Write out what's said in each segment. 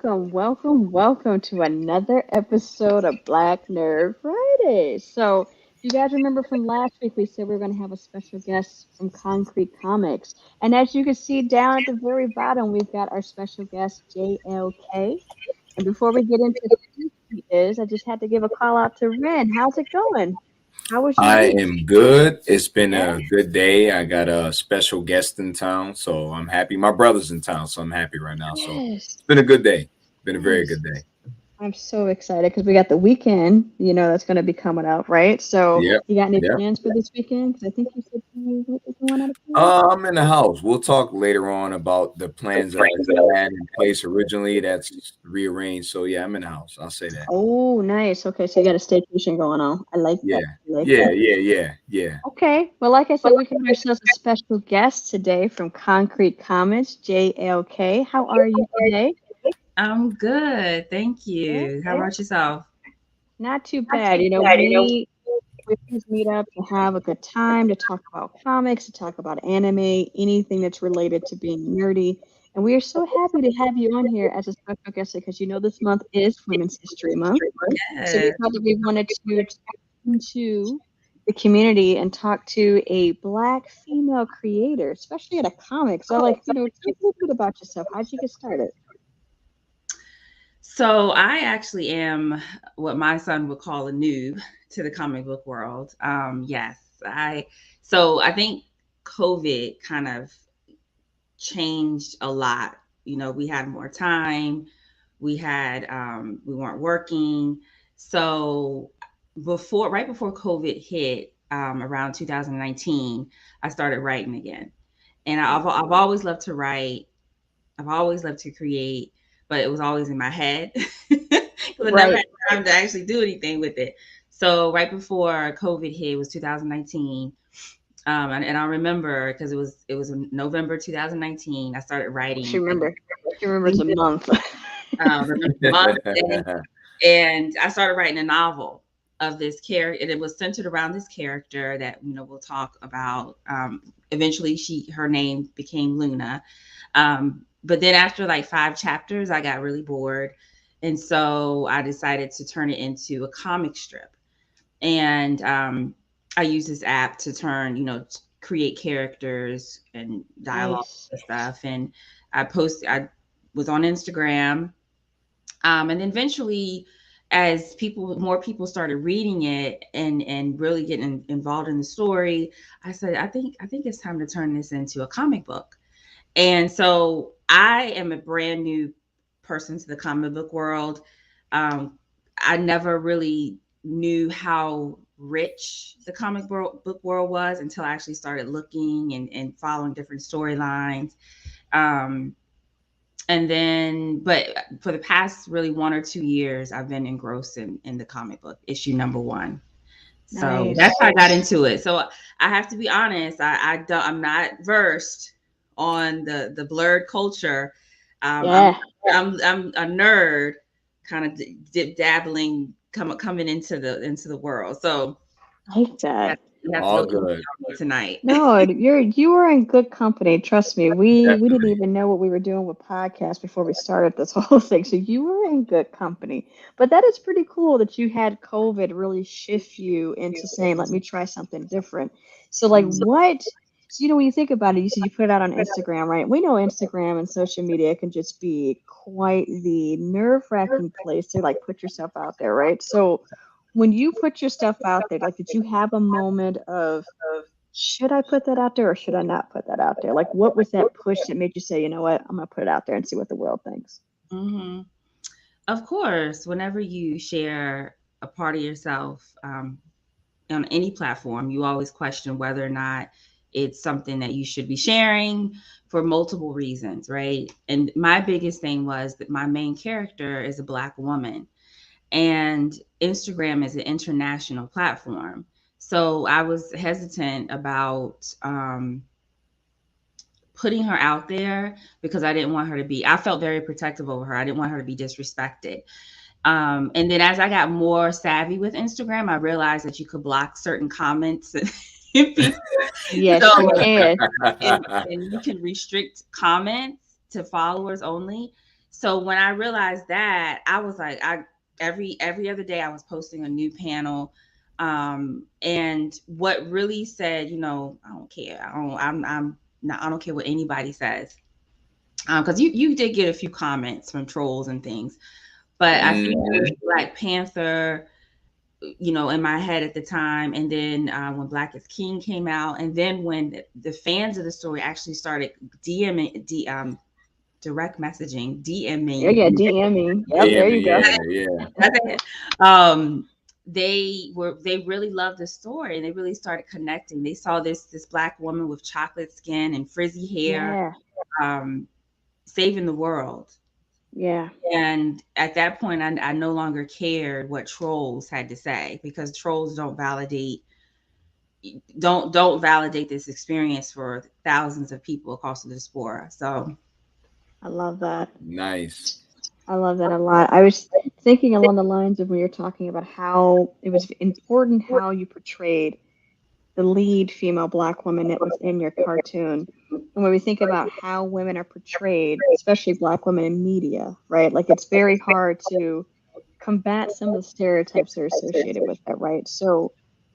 welcome to another episode of Black Nerd Fridays. So, you guys remember from last week, we said we were going to have a special guest from Concrete Comics. And as you can see down at the very bottom, we've got our special guest, JLK. And before we get into who he is, I just had to give a call out to Ren. How's it going? How was your I week? am good. It's been Yeah. a good day. I got a special guest in town, so I'm happy. My brother's in town, so I'm happy right now. So Yes. it's been a good day. Been a very Nice. good day. I'm so excited because we got the weekend, that's going to be coming up, right? So, Yep. you got any Yep. plans for this weekend? Because I think you said you were going out of town. I'm in the house. We'll talk later on about the plans that I had in place originally. That's rearranged. So yeah, I'm in the house. I'll say that. Oh, nice. Okay, so you got a staycation going on. I like Yeah. that. I like Yeah. that. Yeah. Yeah. Yeah. Okay, well, like I said, we have ourselves a special guest today from Concrete Comics, JLK. How are you today? I'm good. Thank Yeah, you. How yeah. about yourself? Not too bad. We always meet up to have a good time, to talk about comics, to talk about anime, anything that's related to being nerdy. And we are so happy to have you on here as a special guest because this month is Women's History Month. So we Yes. thought that we wanted to tap into the community and talk to a Black female creator, especially at a comic. So, tell us a little bit about yourself. How'd you get started? So I actually am what my son would call a noob to the comic book world. Yes, I think COVID kind of changed a lot. We had more time. We weren't working. So right before COVID hit, around 2019, I started writing again. And I've always loved to write. I've always loved to create, but it was always in my head because I never Right. had time to actually do anything with it. So right before COVID hit was 2019, and I remember because it was in November 2019. I started She writing, remember. She remembers a month. remember the month, and I started writing a novel of this character, and it was centered around this character that we'll talk about. Eventually, her name became Luna. But then after like 5 chapters, I got really bored. And so I decided to turn it into a comic strip. And I use this app to create characters and dialogue Nice. and stuff. And I was on Instagram. And then eventually, as more people started reading it and really getting involved in the story, I said, I think it's time to turn this into a comic book. And so I am a brand new person to the comic book world. I never really knew how rich the book world was until I actually started looking and following different storylines. Um, and then, but for the past really 1 or 2 years, I've been engrossed in the comic book issue number one. So that's Nice. how I got into it. So I have to be honest. I'm not versed on the blurred culture. Um, I'm Yeah. I'm a nerd, kind of dabbling, coming into the world. So I like yeah, that. you have to All really know good. me tonight. No, you were in good company. Trust me. We didn't Definitely. even know what we were doing with podcasts before we started this whole thing. So you were in good company. But that is pretty cool that you had COVID really shift you into saying, let me try something different. So what? So when you think about it, you said you put it out on Instagram, right? We know Instagram and social media can just be quite the nerve-wracking place to put yourself out there, right? So when you put your stuff out there, did you have a moment of should I put that out there or should I not put that out there? What was that push that made you say, you know what, I'm gonna put it out there and see what the world thinks? Hmm. Of course, whenever you share a part of yourself on any platform, you always question whether or not it's something that you should be sharing for multiple reasons, right? And my biggest thing was that my main character is a Black woman, and Instagram is an international platform. So I was hesitant about putting her out there because I didn't want her to be, I felt very protective over her. I didn't want her to be disrespected. And then as I got more savvy with Instagram, I realized that you could block certain comments and people. Yes, you So, can. and you can restrict comments to followers only. So when I realized that, I was like, every other day I was posting a new panel. And what really said, I don't care. I'm not, I don't care what anybody says. Because you did get a few comments from trolls and things, but I think it was Black Panther, in my head at the time. And then when Black is King came out, and then when the fans of the story actually started direct messaging, DMing. Yeah, DMing. Yep, there you go. Yeah. They really loved the story, and they really started connecting. They saw this Black woman with chocolate skin and frizzy hair, saving the world. Yeah. And at that point, I no longer cared what trolls had to say, because trolls don't validate this experience for thousands of people across the diaspora. So I love that. Nice. I love that a lot. I was thinking along the lines of when you're talking about how it was important how you portrayed the lead female Black woman that was in your cartoon. And when we think about how women are portrayed, especially Black women in media, right? Like it's very hard to combat some of the stereotypes that are associated with that, right? So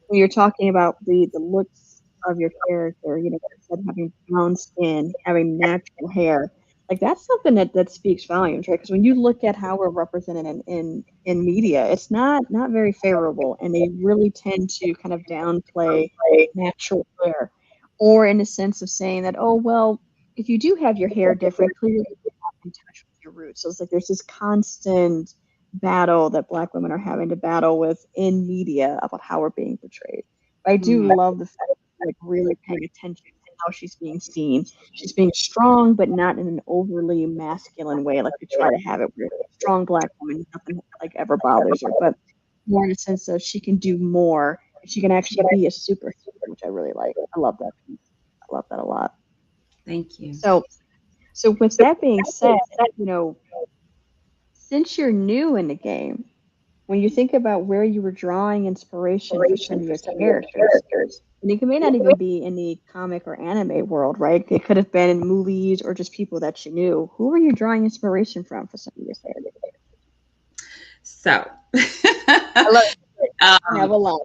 when you're talking about the looks of your character, like I said, having brown skin, having natural hair, like that's something that speaks volumes, right? Because when you look at how we're represented in media, it's not very favorable, and they really tend to kind of downplay natural hair, or in the sense of saying that, oh well, if you do have your hair different, clearly you're not in touch with your roots. So it's like there's this constant battle that Black women are having to battle with in media about how we're being portrayed. But I do love the fact that like really paying attention to how she's being seen. She's being strong, but not in an overly masculine way, like we try to have it where a strong Black woman, nothing like ever bothers her, but more in a sense of she can do more. She can actually be a superhero, which I really like. I love that piece. I love that a lot. thank you. So with that being said, since you're new in the game, when you think about where you were drawing inspiration for some of your characters, and it may not even be in the comic or anime world, right? It could have been in movies or just people that you knew. Who were you drawing inspiration from for some of your characters? So, I love it. I have a lot.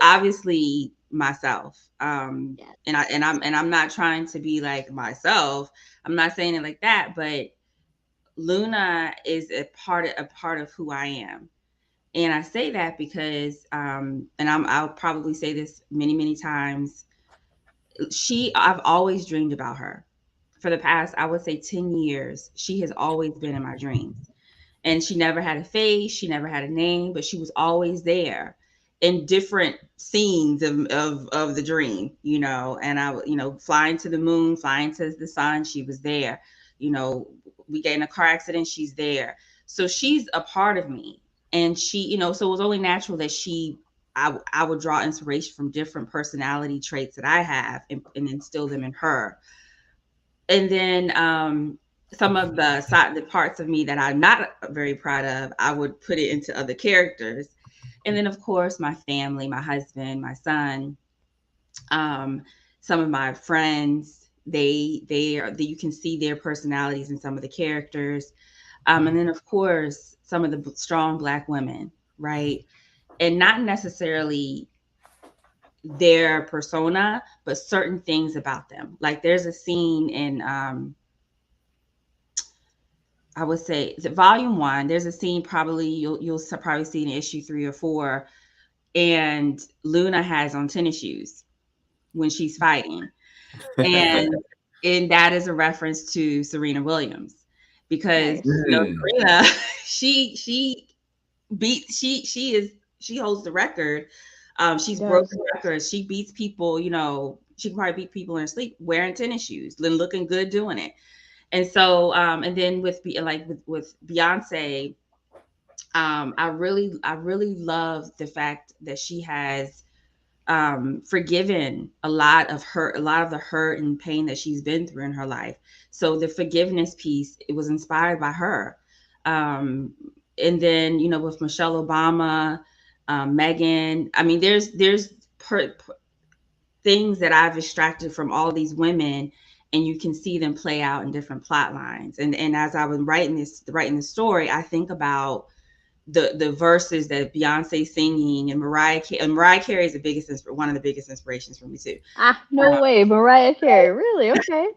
Obviously myself, and I'm not trying to be like myself. I'm not saying it like that, but Luna is a part of who I am. And I say that because, I'll probably say this many times. I've always dreamed about her. For the past, I would say 10 years, she has always been in my dreams. And she never had a face, she never had a name, but she was always there in different scenes of the dream, and I, flying to the moon, flying to the sun, she was there. We get in a car accident, she's there. So she's a part of me. And she, so it was only natural that I would draw inspiration from different personality traits that I have and instill them in her. And then some of the parts of me that I'm not very proud of, I would put it into other characters. And then, of course, my family, my husband, my son, some of my friends, you can see their personalities in some of the characters. And then, of course, some of the strong Black women, right? And not necessarily their persona, but certain things about them. Like there's a scene in, I would say, is it volume 1? There's a scene, probably you'll probably see in issue 3 or 4, and Luna has on tennis shoes when she's fighting, and that is a reference to Serena Williams, because Serena, she holds the record. She's broken records. She beats people. She can probably beat people in her sleep wearing tennis shoes and looking good doing it. And so, and then with Beyonce, I really love the fact that she has forgiven a lot of the hurt and pain that she's been through in her life. So the forgiveness piece, it was inspired by her. And then, with Michelle Obama, Megan, I mean, there's things that I've extracted from all these women and you can see them play out in different plot lines. And as I was writing the story, I think about the verses that Beyonce singing and Mariah Carey is one of the biggest inspirations for me too. No way, Mariah Carey, really? Okay,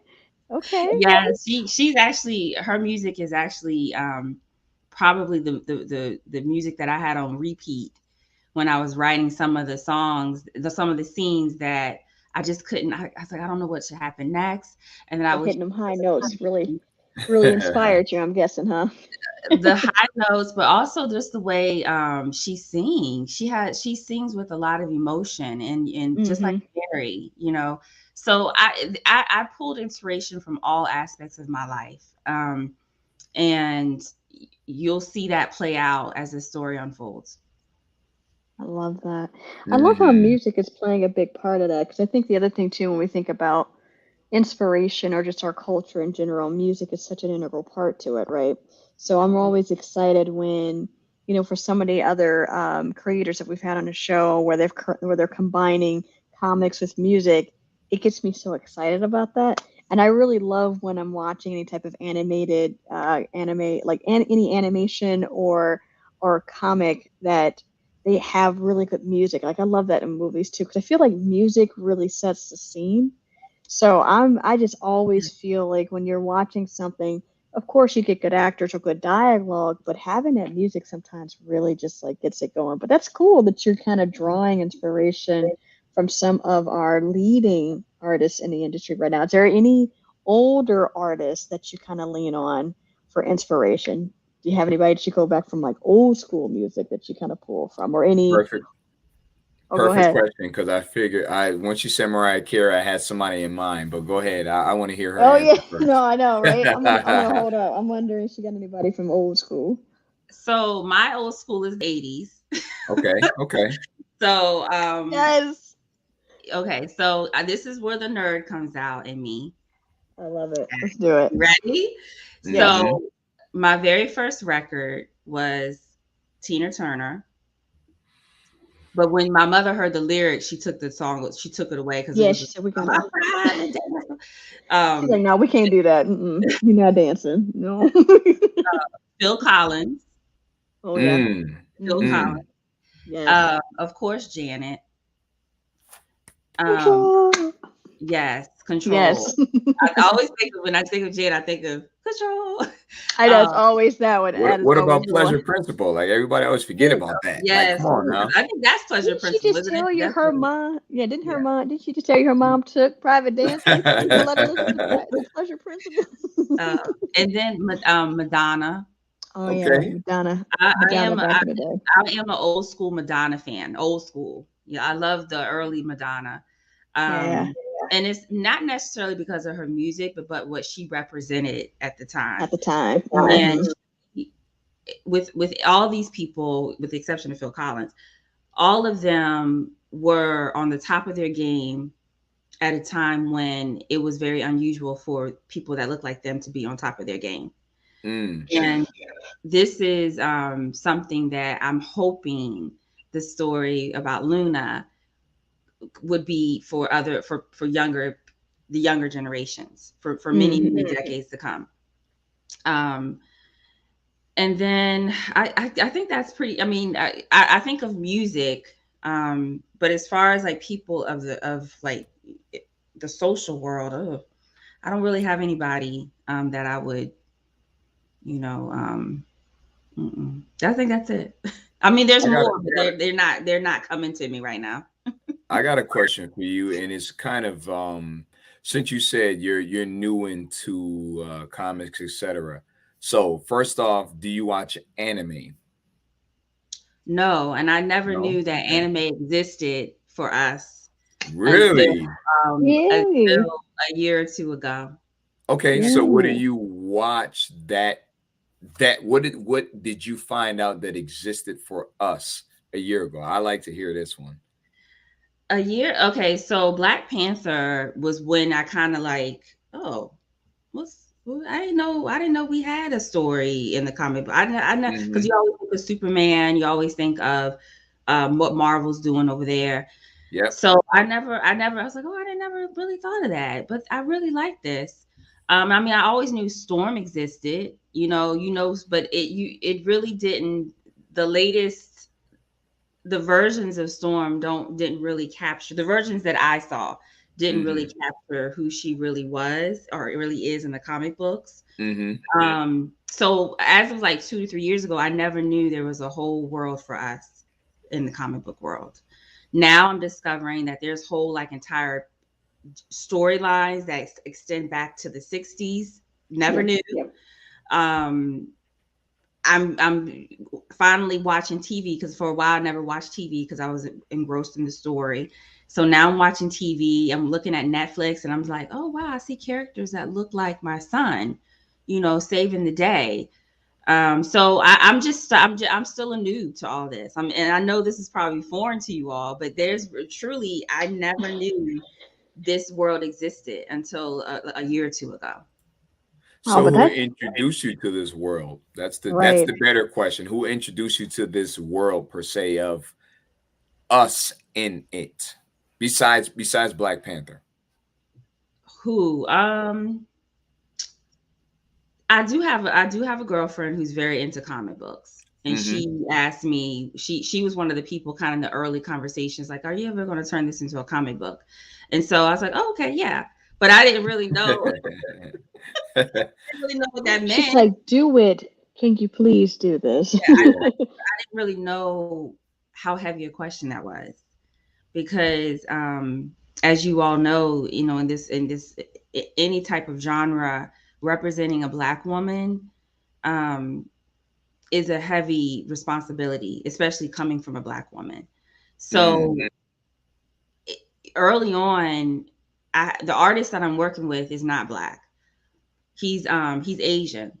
okay. Yeah, she's actually, her music is actually probably the music that I had on repeat when I was writing some of the songs, some of the scenes that I just couldn't. I was like, I don't know what should happen next, and then I was Hitting them high notes really inspired you, I'm guessing, huh? the high notes, but also just the way she sings. She sings with a lot of emotion, and just like Mary, So I pulled inspiration from all aspects of my life, and you'll see that play out as the story unfolds. I love that. I love how music is playing a big part of that, because I think the other thing too, when we think about inspiration or just our culture in general, music is such an integral part to it, right? So I'm always excited when, for some of the other creators that we've had on the show where they're combining comics with music. It gets me so excited about that. And I really love when I'm watching any type of animated any animation or comic that they have really good music. Like I love that in movies too, because I feel like music really sets the scene. So I just always feel like when you're watching something, of course you get good actors or good dialogue, but having that music sometimes really just like gets it going. But that's cool that you're kind of drawing inspiration from some of our leading artists in the industry right now. Is there any older artists that you kind of lean on for inspiration? Do you have anybody that you go back from like old school music that you kind of pull from, or any? Perfect Go ahead. question, because I figured once you said Mariah Carey, I had somebody in mind. But go ahead, I want to hear her. Oh yeah, first. No, I know, right? I'm gonna hold up. I'm wondering if she got anybody from old school. So my old school is 80s. Okay. So yes. Okay, so this is where the nerd comes out in me. I love it. Let's do it. Ready? Yeah. So my very first record was Tina Turner. But when my mother heard the lyrics, she took it away because she said we got She's like, no, we can't do that. You're not dancing. No. Phil Collins. Oh yeah. Phil Collins. Yes. Of course, Janet. Control. Yes, Control. Yes. When I think of Janet, I think of Control. I know it's always that one. What about Pleasure Principle? Like everybody always forget about that. Yes, like, come on now. I think that's Pleasure Principle. She just tell you her mom? Yeah, didn't her mom? Did she just tell you her mom took private dance lessons? Let her listen to the Pleasure Principle. And then Madonna. Oh yeah, Madonna. I am an old school Madonna fan. Old school. Yeah, I love the early Madonna. And it's not necessarily because of her music, but what she represented at the time. And with all these people, with the exception of Phil Collins, all of them were on the top of their game at a time when it was very unusual for people that look like them to be on top of their game. And this is something that I'm hoping the story about Luna would be for the younger generations for many decades to come. And then I think that's pretty. I mean, I think of music, but as far as like people of the social world, I don't really have anybody that I would, I think that's it. I mean, there's more, but they're not coming to me right now. I got a question for you, and it's kind of since you said you're new into comics, etc. So first off, do you watch anime? No, and I never knew that anime existed for us. Really? Until a year or two ago. Okay, so what do you watch what did you find out that existed for us a year ago? I like to hear this one. A year? Okay, so Black Panther was when I kind of like, I didn't know we had a story in the comic book. I know because you always think of Superman, you always think of what Marvel's doing over there. Yep. So I was like, oh, I never really thought of that, but I really like this. I mean, I always knew Storm existed, but it really didn't. The latest, the versions of Storm didn't really capture the versions that I saw didn't really capture who she really was or it really is in the comic books. So as of like 2 to 3 years ago, I never knew there was a whole world for us in the comic book world. Now I'm discovering that there's whole like entire storylines that extend back to the 60s. Never knew. I'm finally watching TV because for a while I never watched TV because I was engrossed in the story. So now I'm watching TV. I'm looking at Netflix and I'm like, oh wow, I see characters that look like my son, saving the day. So I'm still a noob to all this. And I know this is probably foreign to you all, but I never knew this world existed until a year or two ago. So who introduced you to this world? That's the better question. Who introduced you to this world per se of us in it? Besides Black Panther. Who? I do have a girlfriend who's very into comic books. And she asked me, she was one of the people kind of in the early conversations, like, are you ever going to turn this into a comic book? And so I was like, oh, okay, yeah. But I didn't really know. I didn't really know what that meant. She's like, do it. Can you please do this? Yeah, I didn't really know how heavy a question that was. Because as you all know, in this any type of genre, representing a Black woman is a heavy responsibility, especially coming from a Black woman. So early on, the artist that I'm working with is not Black. He's Asian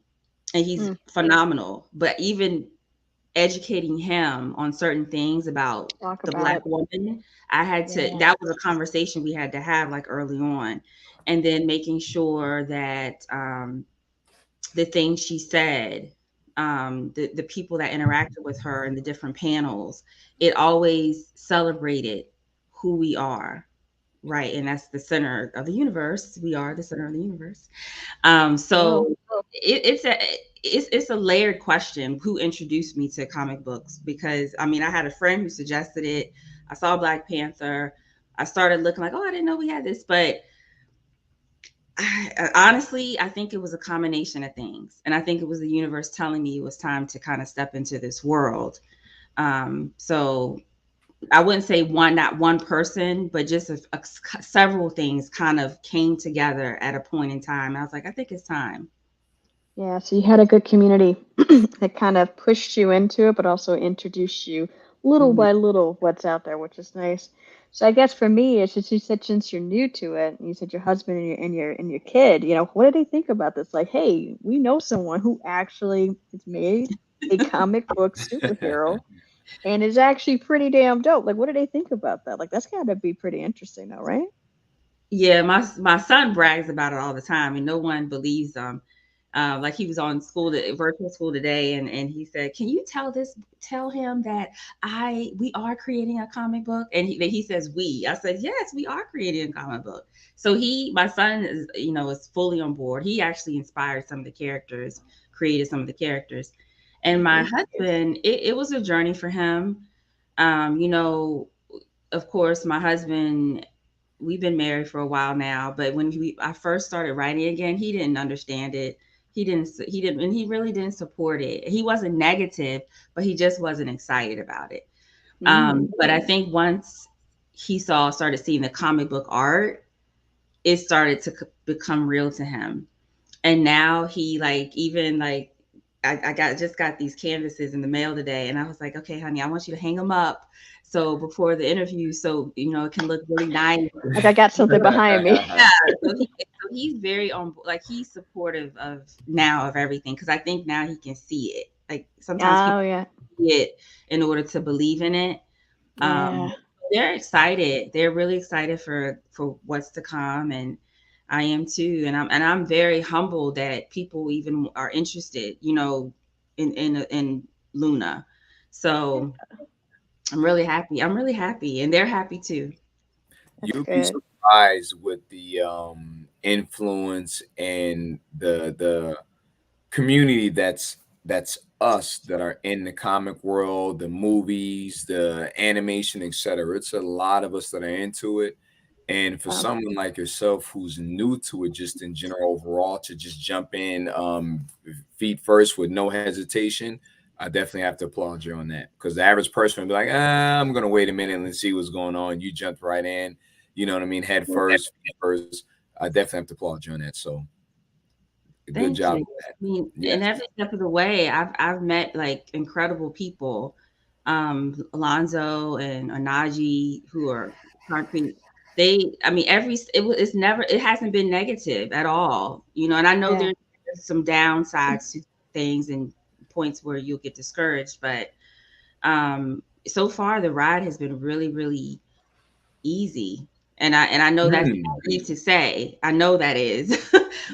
and he's phenomenal. But even educating him on certain things about the Black woman, I had to, that was a conversation we had to have like early on. And then making sure that the things she said, the people that interacted with her in the different panels, it always celebrated who we are, right? And that's the center of the universe. We are the center of the universe. So it's a layered question. Who introduced me to comic books? Because I had a friend who suggested it. I saw Black Panther. I started looking like, oh, I didn't know we had this, but honestly, I think it was a combination of things. And I think it was the universe telling me it was time to kind of step into this world. So I wouldn't say not one person, but just several things kind of came together at a point in time. I was like, I think it's time. Yeah, so you had a good community that kind of pushed you into it, but also introduced you little by little what's out there, which is nice. So I guess for me, it's just, you said since you're new to it, you said your husband and your kid, what did they think about this? Like, hey, we know someone who actually has made a comic book superhero and is actually pretty damn dope. Like, what did they think about that? Like, that's got to be pretty interesting, though, right? Yeah, my son brags about it all the time, and no one believes him. Like he was on virtual school today, and he said, "Can you tell him that we are creating a comic book?" And he says, "We." I said, "Yes, we are creating a comic book." So my son is, is fully on board. He actually inspired some of the characters, created some of the characters, and my husband, it was a journey for him. Of course, my husband. We've been married for a while now, but when I first started writing again, he didn't understand it. He really didn't support it. He wasn't negative, but he just wasn't excited about it. But I think once he started seeing the comic book art, it started to become real to him. And now he I just got these canvases in the mail today, and I was like, okay, honey, I want you to hang them up. So before the interview, so it can look really nice. Like I got something behind me. Yeah, so he's very he's supportive of everything, because I think now he can see it. Like sometimes people see it in order to believe in it. They're excited. They're really excited for what's to come, and I am too. And I'm very humbled that people even are interested, in Luna. So I'm really happy. And they're happy too. You'll be surprised with the influence and the community that's us that are in the comic world, the movies, the animation, etc. It's a lot of us that are into it. And for someone like yourself who's new to it, just in general overall, to just jump in feet first with no hesitation, I definitely have to applaud you on that. Because the average person would be like, I'm going to wait a minute and see what's going on. You jumped right in, you know what I mean? Head first, feet first. I definitely have to applaud you on that. So good job with that. I mean, in every step of the way, I've met like incredible people, Alonzo and Anaji, who are concrete. It hasn't been negative at all, you know. And I know there's some downsides to things and points where you'll get discouraged, but so far the ride has been really, really easy. And I know that's easy to say. I know that is.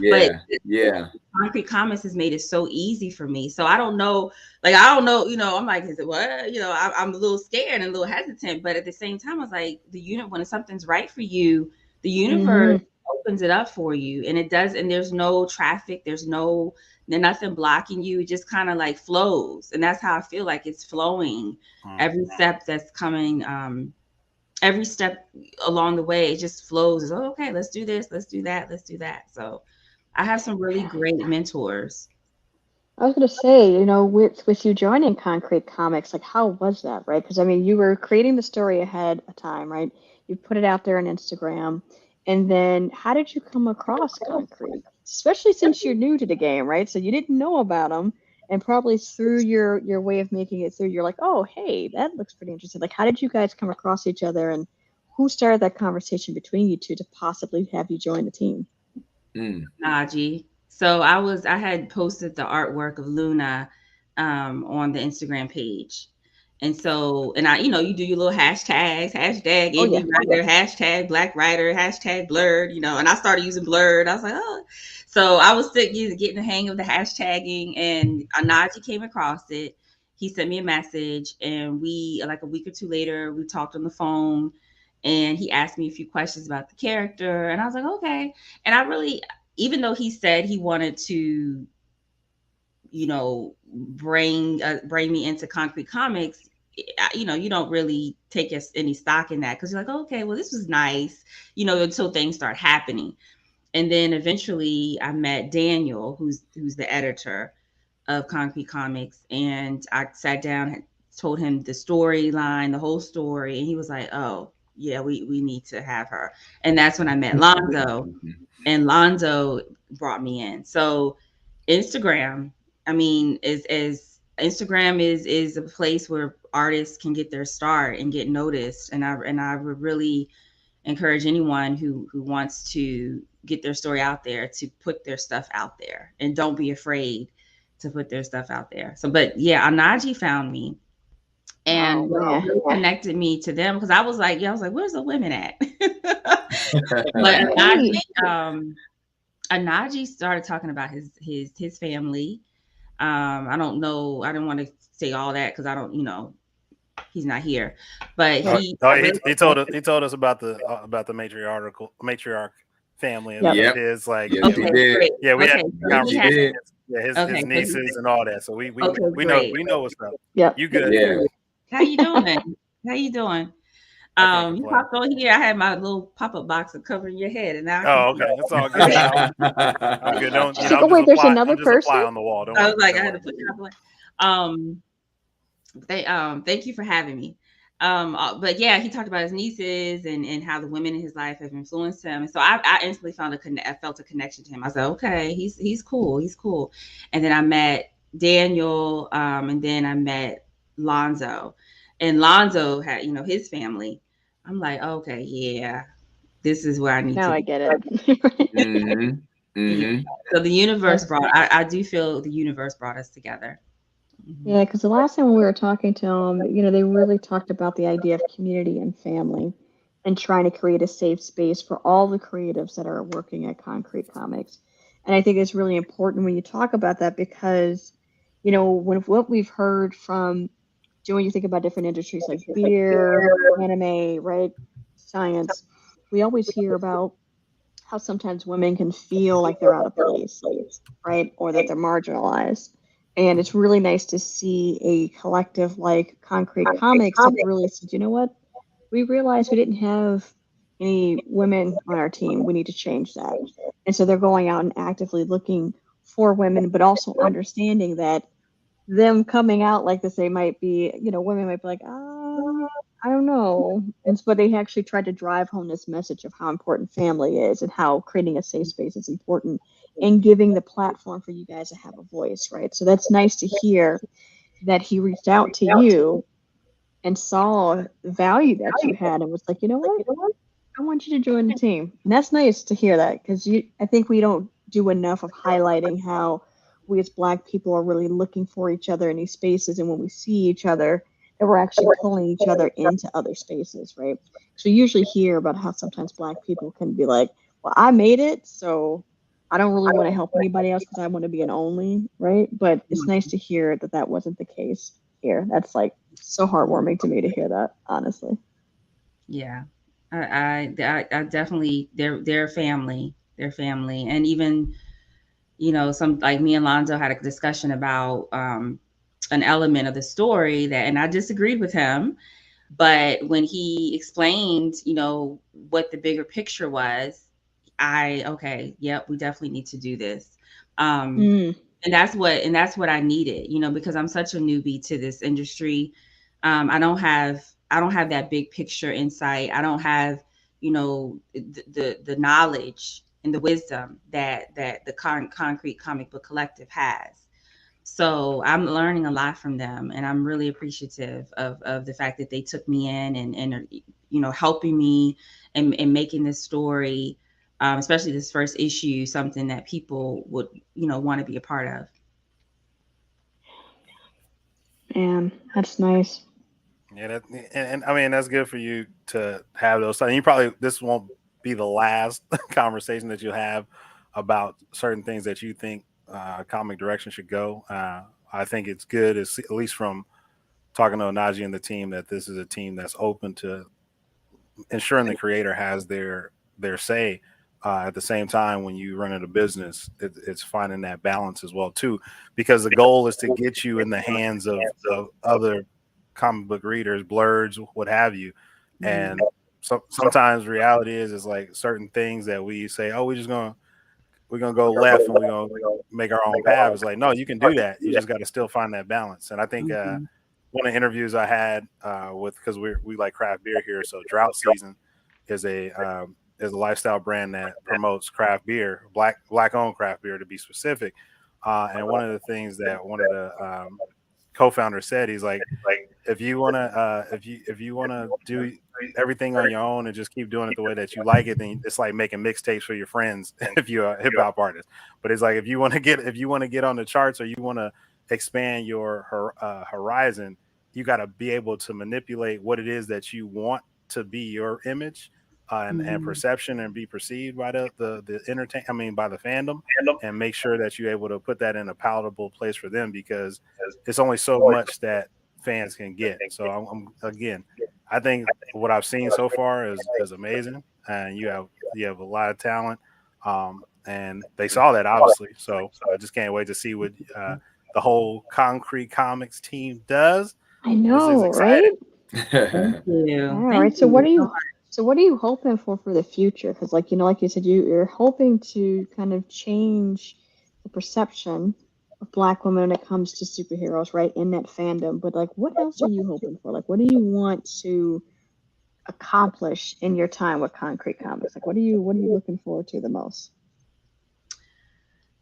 But Konkret Comics has made it so easy for me. So I don't know, you know, I'm like, is it what? You know, I'm a little scared and a little hesitant, but at the same time, I was like, when something's right for you, the universe opens it up for you, and it does. And there's no traffic, there's nothing blocking you. It just kind of like flows, and that's how I feel like it's flowing. Every step that's coming, every step along the way, it just flows. Okay, let's do this, let's do that, let's do that. So I have some really great mentors. I was going to say, you know, with you joining Konkret Comics, like, how was that, right? Because, I mean, you were creating the story ahead of time, right? You put it out there on Instagram. And then how did you come across Konkret? Especially since you're new to the game, right? So you didn't know about them. And probably through your way of making it through, you're like, oh, hey, that looks pretty interesting. Like, how did you guys come across each other? And who started that conversation between you two to possibly have you join the team? Naji. So I had posted the artwork of Luna on the Instagram page. And so, and I, you know, you do your little hashtags, hashtag indie writer, hashtag black writer, hashtag blurred, you know, and I started using blurred. I was like, oh. So I was still getting the hang of the hashtagging, and Anaji came across it. He sent me a message, and we, like a week or two later, we talked on the phone, and he asked me a few questions about the character, and I was like, okay. And I really, even though he said he wanted to, you know, bring me into Konkret Comics, you know, you don't really take any stock in that, because you're like, okay, well, this was nice, you know, until things start happening. And then eventually I met Daniel, who's the editor of Konkret Comics, and I sat down and told him the storyline, the whole story, and he was like, oh yeah, we need to have her. And that's when I met Lonzo, and Lonzo brought me in. So Instagram, I mean, Instagram is a place where artists can get their start and get noticed. And I would really encourage anyone who wants to get their story out there to put their stuff out there, and don't be afraid to put their stuff out there. So, but yeah, Anaji found me and really connected me to them, because I was like, where's the women at? But Anaji started talking about his family. I don't know. I didn't want to say all that because I don't, you know, he's not here. But he told us about the matriarch family, and it is like he did. Yeah, we had conversations. Yeah, his nieces and all that. So we know what's up. Yeah, you good? Yeah. How you doing? How you doing? You popped on here. I had my little pop-up box of covering your head, and now okay, that's all good. I'm good. Don't, you know, wait, there's another person on the wall. I was like, I had to put it on. Thank you for having me. But yeah, he talked about his nieces and how the women in his life have influenced him, and so I instantly I felt a connection to him. I said, okay, he's cool. And then I met Daniel, and then I met Lonzo, and Lonzo had, you know, his family. I'm like, okay, yeah, this is where I need to. Now I get it. So the universe I do feel the universe brought us together. Yeah, because the last time we were talking to them, you know, they really talked about the idea of community and family, and trying to create a safe space for all the creatives that are working at Konkret Comics. And I think it's really important when you talk about that, because, you know, what we've heard from, when you think about different industries like beer, anime, right, science, we always hear about how sometimes women can feel like they're out of place, right? Or that they're marginalized. And it's really nice to see a collective like Konkret Comics that really said, you know what? We realized we didn't have any women on our team. We need to change that. And so they're going out and actively looking for women, but also understanding that them coming out like this, they might be, women might be like, I don't know. And so they actually tried to drive home this message of how important family is and how creating a safe space is important and giving the platform for you guys to have a voice, right? So that's nice to hear that he reached out to you and saw the value that you had and was like, you know what? I want you to join the team. And that's nice to hear that because I think we don't do enough of highlighting how we as Black people are really looking for each other in these spaces. And when we see each other, that we're actually pulling each other into other spaces, right? So we usually hear about how sometimes Black people can be like, well, I made it, so I don't really want to help anybody else because I want to be an only, right? But it's nice to hear that that wasn't the case here. That's like so heartwarming to me to hear that, honestly. Yeah. I definitely they're family. They're family. And even, some like me and Lonzo had a discussion about an element of the story and I disagreed with him. But when he explained, what the bigger picture was, we definitely need to do this. And that's what I needed, because I'm such a newbie to this industry. I don't have that big picture insight. I don't have, the knowledge and the wisdom that the Konkret Comic Book Collective has. So I'm learning a lot from them, and I'm really appreciative of the fact that they took me in and helping me and making this story, especially this first issue, something that people would want to be a part of. Man, that's nice. Yeah, and I mean that's good for you to have those. And this won't be the last conversation that you'll have about certain things that you think comic direction should go. I think it's good, at least from talking to Onaji and the team, that this is a team that's open to ensuring the creator has their say. At the same time, when you run a business, it's finding that balance as well too, because the goal is to get you in the hands of other comic book readers, Blerds, what have you. And sometimes reality is like certain things that we say, oh, we're gonna go left and we're gonna make our own path. It's like, no, you can do that. You just got to still find that balance. And I think one of the interviews I had because we like craft beer here, so Drought Season is a lifestyle brand that promotes craft beer, black owned craft beer to be specific. And one of the things that one of the co-founder said, he's like, if you wanna do everything on your own and just keep doing it the way that you like it, then it's like making mixtapes for your friends if you're a hip hop artist. But it's like if you want to get on the charts or you want to expand your horizon, you got to be able to manipulate what it is that you want to be your image and perception and be perceived by the by the fandom, and make sure that you're able to put that in a palatable place for them, because it's only so much that fans can get. So I think what I've seen so far is amazing, and you have a lot of talent, and they saw that obviously. So I just can't wait to see what the whole Konkret Comics team does. I know, right? Thank you. All right. So what are you hoping for the future? Because like you said, you're hoping to kind of change the perception of Black women when it comes to superheroes, right? In that fandom. But like, what else are you hoping for? Like, what do you want to accomplish in your time with Konkret Comics? Like, what are you looking forward to the most?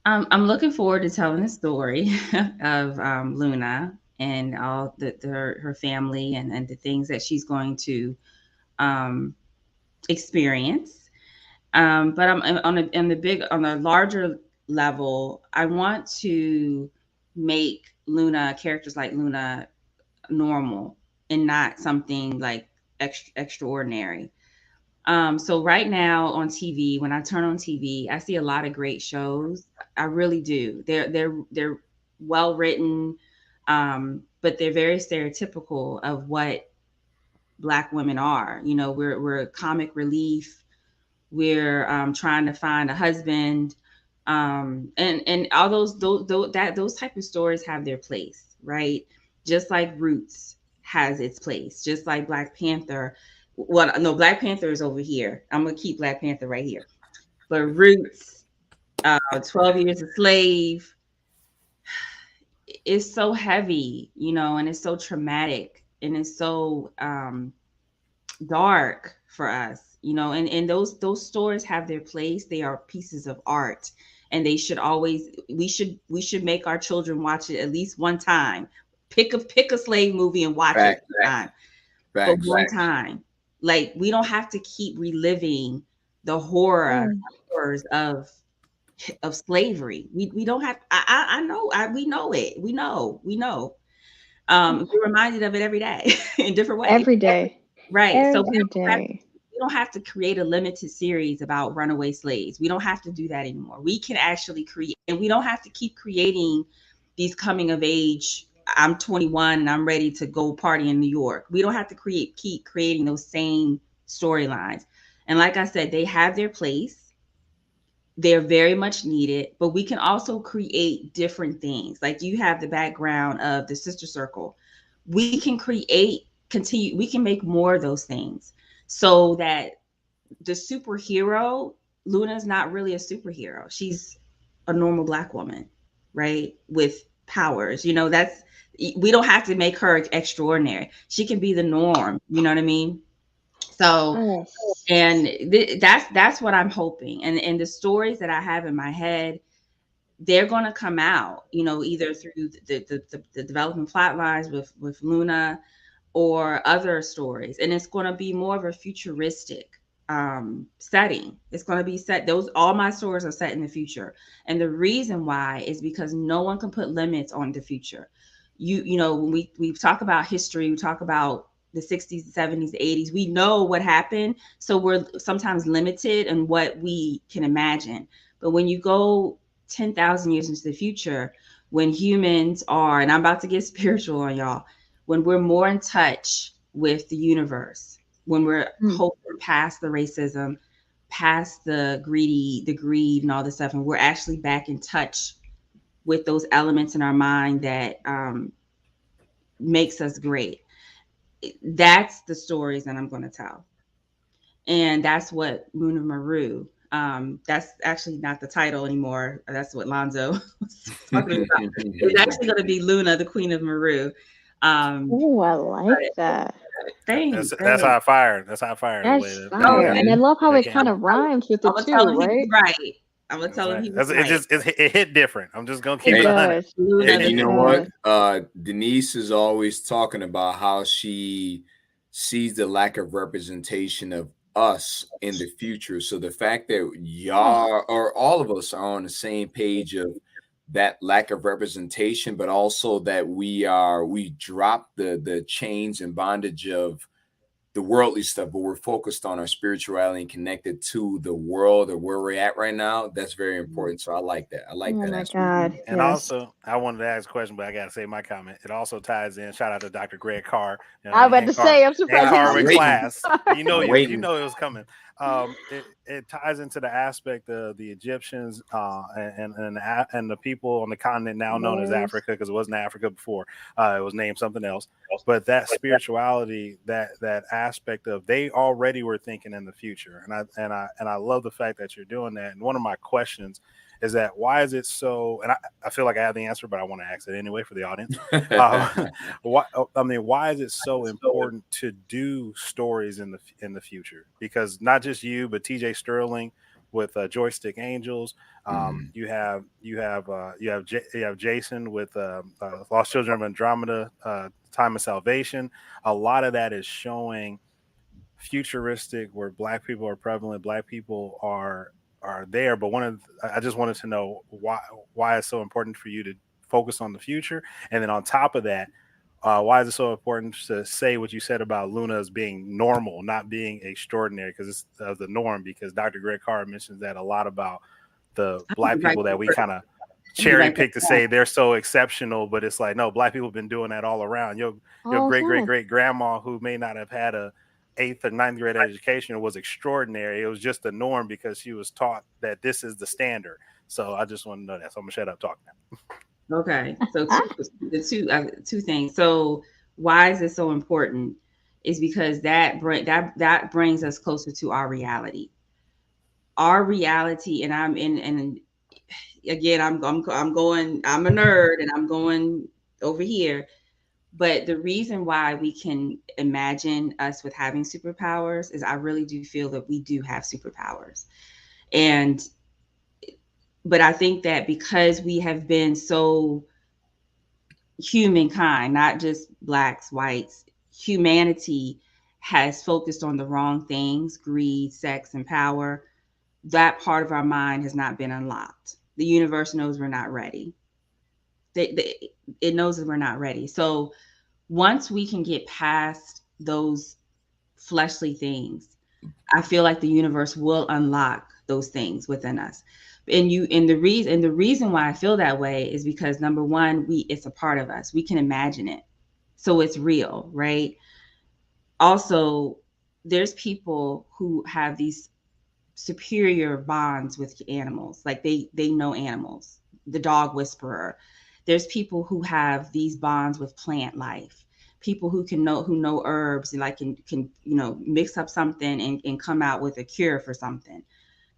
I'm looking forward to telling the story of Luna and all her family and the things that she's going to experience. But I'm on a larger level. I want to make characters like Luna normal and not something like extraordinary. So right now on TV, when I turn on TV, I see a lot of great shows. I really do. They're well written, but they're very stereotypical of what Black women are. We're comic relief. We're trying to find a husband. And all those type of stories have their place, right? Just like Roots has its place, just like Black Panther. Well, no, Black Panther is over here. I'm gonna keep Black Panther right here. But Roots, 12 Years a Slave, is so heavy, and it's so traumatic, and it's so dark for us, and those stories have their place. They are pieces of art, and they should always, we should make our children watch it at least one time. Pick a slave movie and watch it one time. But one time. Like, we don't have to keep reliving the horrors of slavery. We don't have. I know. We know it. We know. We're reminded of it every day in different ways. Every day. Right. Every day. We don't have to create a limited series about runaway slaves. We don't have to do that anymore. We can actually create, and we don't have to keep creating these coming of age. I'm 21 and I'm ready to go party in New York. We don't have to keep creating those same storylines. And like I said, they have their place. They're very much needed, but we can also create different things. Like, you have the background of the Sister Circle. We can we can make more of those things, so that the superhero, Luna's not really a superhero. She's a normal Black woman, right? With powers, we don't have to make her extraordinary. She can be the norm. You know what I mean? So, and that's what I'm hoping. And the stories that I have in my head, they're going to come out, either through the development plot lines with Luna, or other stories. And it's going to be more of a futuristic setting. It's going to be set. All my stories are set in the future. And the reason why is because no one can put limits on the future. When we talk about history, we talk about the 60s, 70s, 80s, we know what happened. So we're sometimes limited in what we can imagine. But when you go 10,000 years into the future, when humans are, and I'm about to get spiritual on y'all, when we're more in touch with the universe, when we're hoping past the racism, past the greed and all this stuff, and we're actually back in touch with those elements in our mind that makes us great. That's the stories that I'm going to tell. And that's what Moon of Maru, that's actually not the title anymore. That's what Lonzo was talking about. It's actually going to be Luna, the Queen of Maru. Oh, I like that. Thanks. That's how I fired. That's fire. And I love how it kind of rhymes with it too, right? Right. I'm gonna tell him he was right. It hit different. I'm just gonna keep it honest. And you know what? Denise is always talking about how she sees the lack of representation of us in the future. So the fact that y'all or all of us are on the same page of that lack of representation, but also that we drop the chains and bondage of the worldly stuff, but we're focused on our spirituality and connected to the world or where we're at right now. That's very important. So I like that. I like that. Oh my God. And also, I wanted to ask a question, but I got to say my comment. It also ties in. Shout out to Dr. Greg Carr. I was about to say, I'm surprised. Carr with class. You know it was coming. It ties into the aspect of the Egyptians and the people on the continent now known as Africa, because it wasn't Africa before. It was named something else. But that spirituality, that aspect of, they already were thinking in the future, and I love the fact that you're doing that. And one of my questions is that, why is it so? And I feel like I have the answer, but I want to ask it anyway for the audience. Why is it so important to do stories in the future? Because not just you, but TJ Sterling with Joystick Angels. You have Jason with Lost Children of Andromeda, Time of Salvation. A lot of that is showing futuristic, where Black people are prevalent, Black people are there. But I just wanted to know why it's so important for you to focus on the future, and then on top of that, why is it so important to say what you said about Luna as being normal, not being extraordinary, because it's the norm? Because Dr. Greg Carr mentions that a lot about the Black people that we kind of cherry pick to say they're so exceptional, but it's like, no, Black people have been doing that all around. Your great great great grandma, who may not have had a 8th or 9th grade education was extraordinary. It was just the norm because she was taught that this is the standard. So I just want to know that. So I'm gonna shut up talking now. Okay. So two things. So why is it so important? Is because that brings us closer to our reality. Our reality, and again, I'm a nerd and I'm going over here. But the reason why we can imagine us with having superpowers is I really do feel that we do have superpowers. But I think that because we have been so humankind, not just blacks, whites, humanity has focused on the wrong things, greed, sex, and power. That part of our mind has not been unlocked. The universe knows we're not ready. It knows that we're not ready. So once we can get past those fleshly things, I feel like the universe will unlock those things within us. And the reason why I feel that way is because, number one, it's a part of us. We can imagine it. So it's real, right? Also, there's people who have these superior bonds with animals. Like they know animals, the dog whisperer. There's people who have these bonds with plant life. People who know herbs and like can mix up something and come out with a cure for something.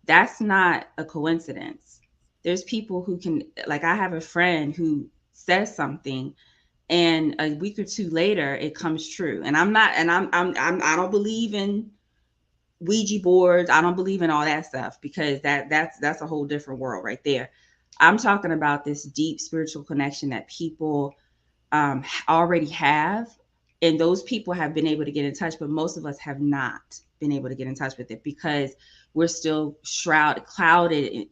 That's not a coincidence. There's people who can, like, I have a friend who says something and a week or two later it comes true. And I don't believe in Ouija boards. I don't believe in all that stuff because that's a whole different world right there. I'm talking about this deep spiritual connection that people already have. And those people have been able to get in touch, but most of us have not been able to get in touch with it because we're still clouded,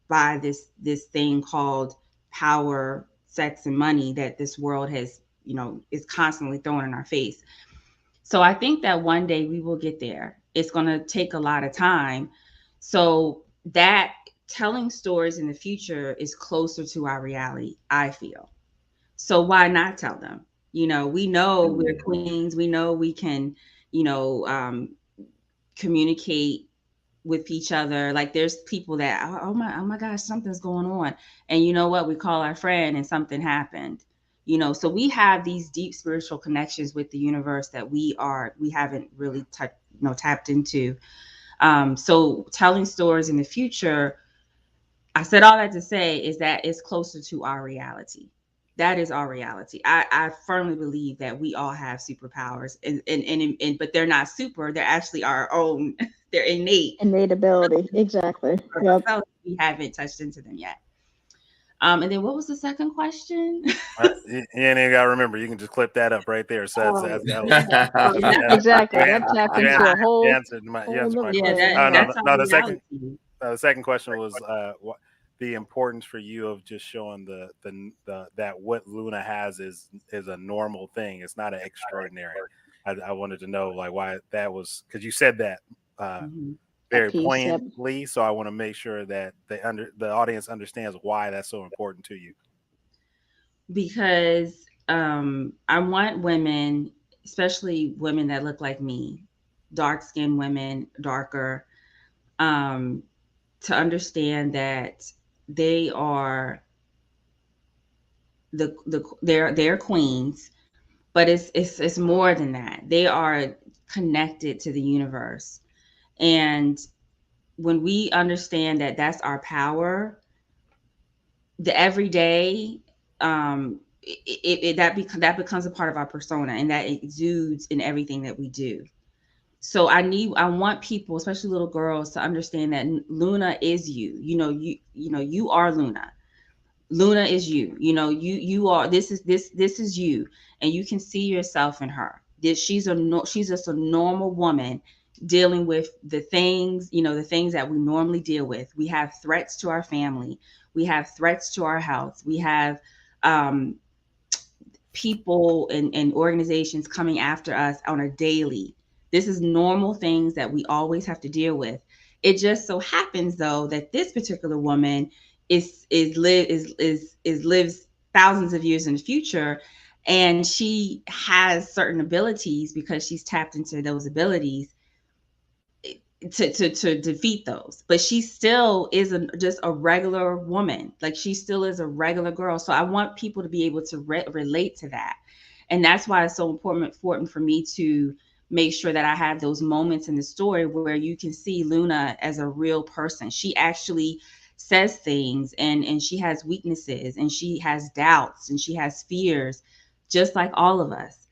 by this thing called power, sex, and money that this world has, is constantly throwing in our face. So I think that one day we will get there. It's going to take a lot of time. So that telling stories in the future is closer to our reality, I feel. So why not tell them? We know we're queens. We know we can, communicate with each other. Like there's people that, oh my gosh, something's going on. And you know what? We call our friend and something happened. So we have these deep spiritual connections with the universe that we haven't really tapped into. So telling stories in the future, I said all that to say is that it's closer to our reality. That is our reality. I firmly believe that we all have superpowers, and but they're not super. They're actually our own. They're innate ability. Exactly. Yep. We haven't touched into them yet. And then what was the second question? You ain't got to remember. You can just clip that up right there. So exactly. That tapped into a whole. You answered my question. The second question was the importance for you of just showing the that what Luna has is a normal thing. It's not an extraordinary. I wanted to know like why that was, because you said that very poignantly. So I want to make sure that the audience understands why that's so important to you. Because I want women, especially women that look like me, dark-skinned women, darker, to understand that they are they're queens, but it's more than that. They are connected to the universe. And when we understand that that's our power, the everyday, that becomes a part of our persona, and that exudes in everything that we do. So I want people, especially little girls, to understand that Luna is you. You are Luna. Luna is you. You are. This is you, and you can see yourself in her. She's just a normal woman dealing with the things that we normally deal with. We have threats to our family. We have threats to our health. We have people and organizations coming after us on a daily. This is normal things that we always have to deal with. It just so happens, though, that this particular woman lives thousands of years in the future, And she has certain abilities because she's tapped into those abilities to defeat those. But she still is just a regular woman. Like, she still is a regular girl. So I want people to be able to relate to that. And that's why it's so important for me to make sure that I have those moments in the story where you can see Luna as a real person. She actually says things, and she has weaknesses, and she has doubts, and she has fears, just like all of us.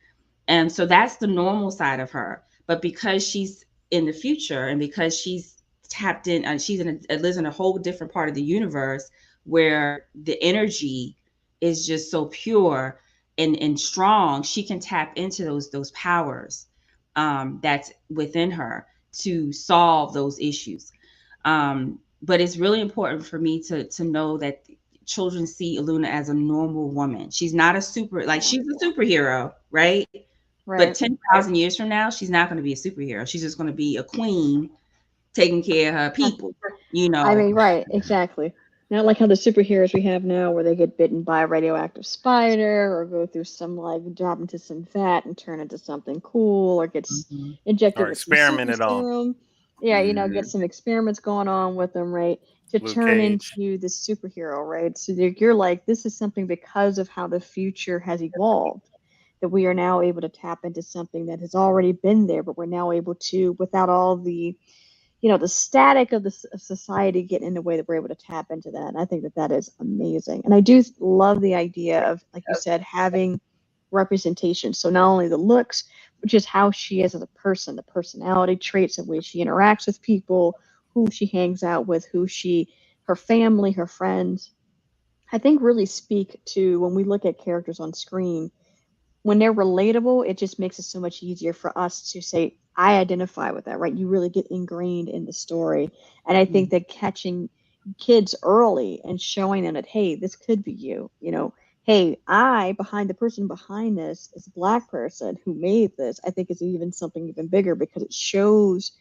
And so that's the normal side of her. But because she's in the future, and because she's tapped in, lives in a whole different part of the universe where the energy is just so pure and strong, she can tap into those powers that's within her to solve those issues. But it's really important for me to know that children see Luna as a normal woman. She's not a she's a superhero, right? But 10,000 years from now, she's not going to be a superhero. She's just going to be a queen taking care of her people, you know. I mean, right, exactly. Not like how the superheroes we have now, where they get bitten by a radioactive spider, or go through some, like, drop into some fat and turn into something cool, or gets injected or with experimented some serum. Yeah, you know, get some experiments going on with them, right? To Luke turn Cage. into this superhero, right? So you're like, this is something because of how the future has evolved, that we are now able to tap into something that has already been there, but we're now able to, without all the, you know, the static of the society getting in the way, that we're able to tap into that. And I think that that is amazing. And I do love the idea of, like you said, having representation. So not only the looks, but just how she is as a person, the personality traits, the way she interacts with people, who she hangs out with, her family, her friends, I think really speak to, when we look at characters on screen, when they're relatable, it just makes it so much easier for us to say, I identify with that, right? You really get ingrained in the story. And I think that catching kids early and showing them that, hey, this could be you, you know, hey, the person behind this is a Black person who made this, I think is even something even bigger, because it shows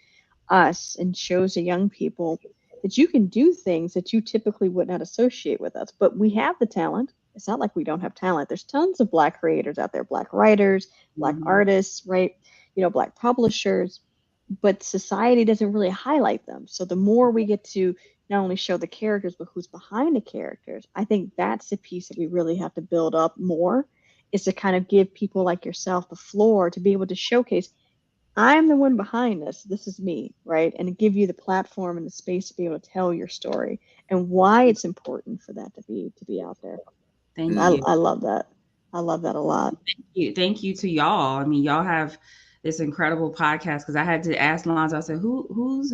us and shows the young people that you can do things that you typically would not associate with us. But we have the talent. It's not like we don't have talent. There's tons of Black creators out there, Black writers, Black artists, right? You know, Black publishers, but society doesn't really highlight them. So the more we get to not only show the characters, but who's behind the characters, I think that's the piece that we really have to build up more, is to kind of give people like yourself the floor to be able to showcase, I'm the one behind this. This is me, right? And give you the platform and the space to be able to tell your story and why it's important for that to be out there. Thank you. I love that. I love that a lot. Thank you to y'all. I mean, y'all have this incredible podcast, because I had to ask Lonzo. I said, who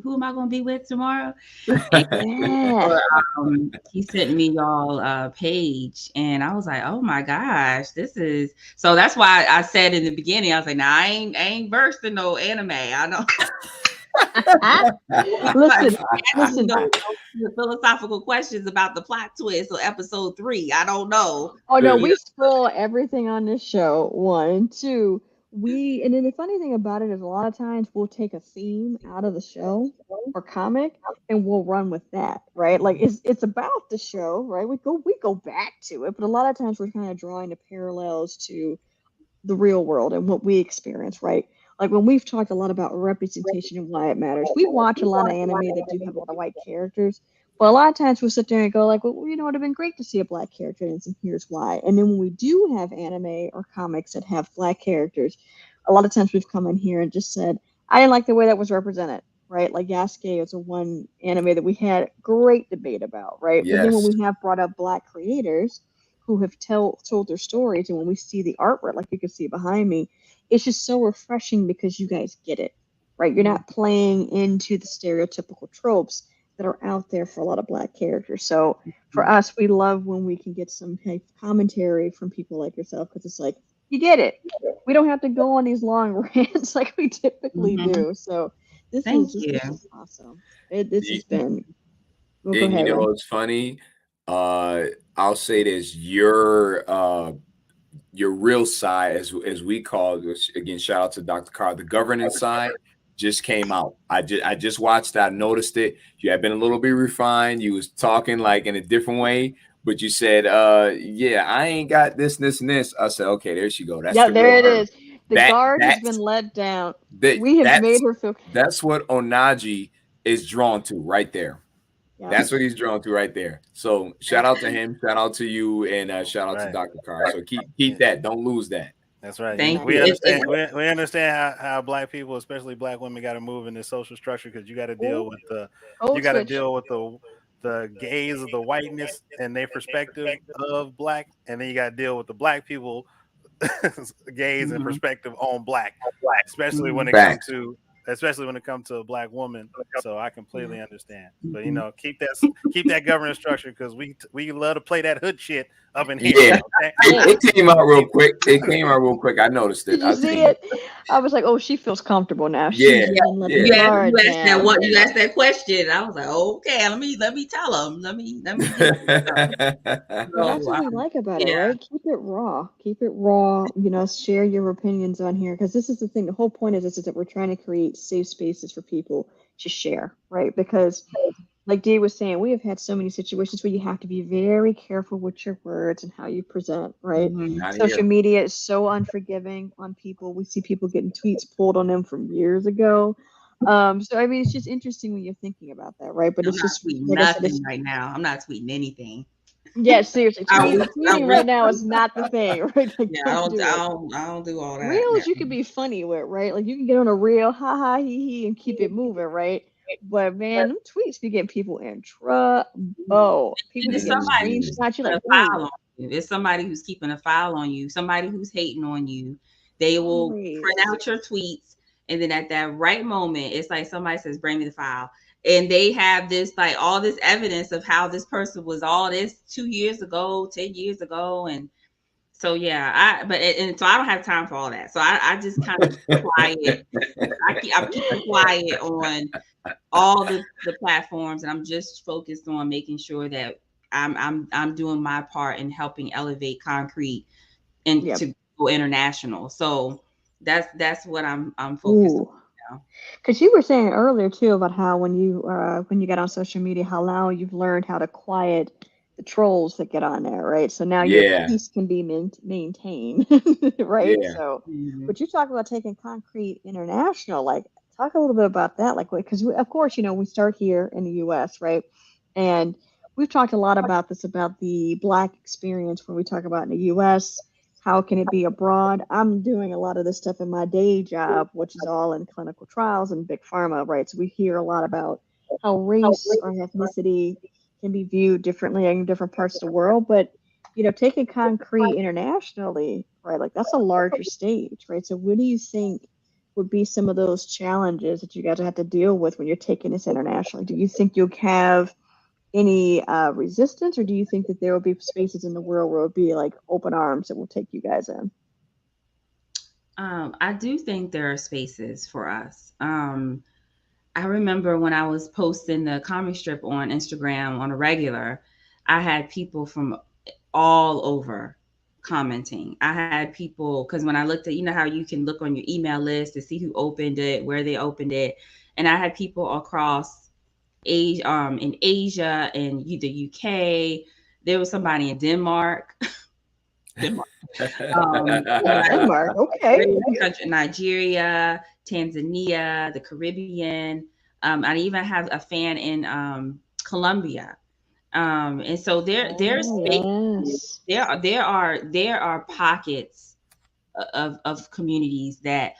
am I going to be with tomorrow? And, he sent me y'all page, and I was like, oh my gosh, so that's why I said in the beginning, I was like, nah, I ain't versed in no anime. I know. listen. The philosophical questions about the plot twist or episode 3. I don't know. Oh no, we spoil everything on this show. 1, 2. And then the funny thing about it is, a lot of times we'll take a theme out of the show or comic and we'll run with that, right? Like it's about the show, right? We go back to it, but a lot of times we're kind of drawing the parallels to the real world and what we experience, right? Like when we've talked a lot about representation and why it matters, we watch a lot of anime that do have a lot of white characters, but a lot of times we'll sit there and go like, well, you know, it would have been great to see a Black character, and here's why. And then when we do have anime or comics that have Black characters, a lot of times we've come in here and just said, I didn't like the way that was represented, right? Like Yasuke is one anime that we had great debate about, right? Yes. But then when we have brought up Black creators who have told their stories, and when we see the artwork, like you can see behind me, it's just so refreshing because you guys get it, right? You're not playing into the stereotypical tropes that are out there for a lot of Black characters. So for us, we love when we can get some commentary from people like yourself, because it's like, you get it. We don't have to go on these long rants like we typically do. So this is awesome. This has been. Well, go ahead, you know, it's funny. I'll say this: your real side, as we call it, again, shout out to Dr. Carr, the governance side just came out. I just watched that, noticed it. You had been a little bit refined. You was talking like in a different way, But you said, yeah, I ain't got this, and this. I said, okay, there she go. That's there it her. is. The guard has been let down. We have made her feel. That's what Onaji is drawn to right there. Yep. That's what he's drawn to right there. So shout out to him, shout out to you, and shout out to Dr. Carr. So keep that. Don't lose that. That's right. We understand. We understand how Black people, especially Black women, got to move in this social structure because you got to deal with the gaze of the whiteness and their perspective of Black, and then you got to deal with the Black people gaze and perspective on Black, especially when it comes to a Black woman. So I completely understand. But keep that governance structure because we love to play that hood shit up in here. Yeah, okay? it came out real quick. I noticed it. Did you see it? I was like, oh, she feels comfortable now. You asked that question. I was like, okay, let me tell them. Let me. That's what we like about it, right? Keep it raw. Share your opinions on here because this is the thing. The whole point of this is that we're trying to create safe spaces for people to share, right? Because like Dee was saying, we have had so many situations where you have to be very careful with your words and how you present, right? Social media is so unforgiving on people. We see people getting tweets pulled on them from years ago. So I mean, it's just interesting when you're thinking about that, right? But it's just nothing right now. I'm not tweeting anything. Yeah, seriously. Tweeting right now is not the thing, right? Like, I don't do all that. Reels you can be funny with, right? Like you can get on a reel, ha ha he he, and keep it moving, right? But man, them tweets be getting people in trouble. People get screenshots. You're like, it's somebody who's keeping a file on you, somebody who's hating on you. They will print out your tweets, and then at that right moment, it's like somebody says, "Bring me the file." And they have this, like, all this evidence of how this person was all this 2 years ago, 10 years ago. And so, yeah, so I don't have time for all that. So I just kind of quiet. I'm keeping quiet on all the platforms. And I'm just focused on making sure that I'm doing my part in helping elevate Konkret and to go international. So that's what I'm focused on. Because you were saying earlier too about how when you got on social media, how now you've learned how to quiet the trolls that get on there, right? So now your peace can be maintained, right? Yeah. So, but you talk about taking Konkret international, like talk a little bit about that, like because of course we start here in the U.S., right? And we've talked a lot about this about the Black experience when we talk about in the U.S. How can it be abroad? I'm doing a lot of this stuff in my day job, which is all in clinical trials and big pharma, right? So we hear a lot about how race or ethnicity can be viewed differently in different parts of the world. But, taking Konkret internationally, right? Like that's a larger stage, right? So what do you think would be some of those challenges that you guys have to deal with when you're taking this internationally? Do you think you'll have any resistance, or do you think that there will be spaces in the world where it will be like open arms that will take you guys in? I do think there are spaces for us. I remember when I was posting the comic strip on Instagram on a regular, I had people from all over commenting. I had people, because when I looked at, how you can look on your email list to see who opened it, where they opened it, and I had people across Asia, in Asia and the UK. There was somebody in Denmark. Denmark, okay. Nigeria, Tanzania, the Caribbean. I even have a fan in Colombia. And so there's space. There are pockets of communities that